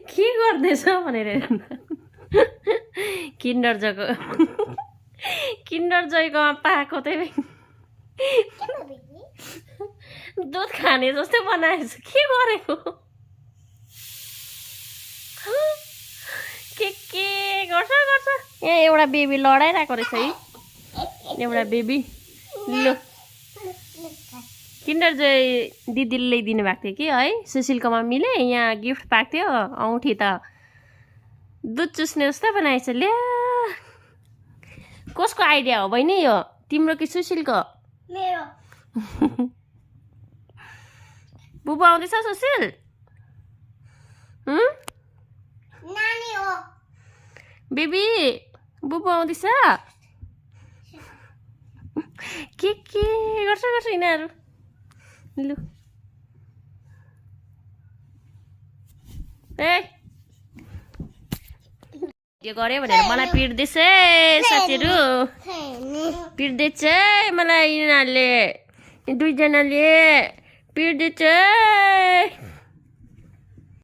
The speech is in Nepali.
के गर्दैछ भनेर किन्डर जयकोमा पाएको त्यही दुध खाने जस्तै बनाएछ के गरेको के गर्छ यहाँ एउटा बेबी लडाइरहेको रहेछ है एउटा बेबी ल किन्डर जय दिदीले ल्याइदिनु भएको थियो कि है सुशीलको मम्मीले यहाँ गिफ्ट पाएको थियो औँठी त दुध चुस्ने जस्तै बनाएछ ल्या कसको आइडिया हो बहिनी यो तिम्रो कि सुशीलको मेरो बुबु आउँदैछ सुशील नानी हो बेबी बुबु आउँदैछ के गर्छ यिनीहरू लु ए यो गर्यो भनेर मलाई पिट्दैछ साथीहरू पिट्दैछ मलाई यिनीहरूले दुईजनाले पिट्दैछ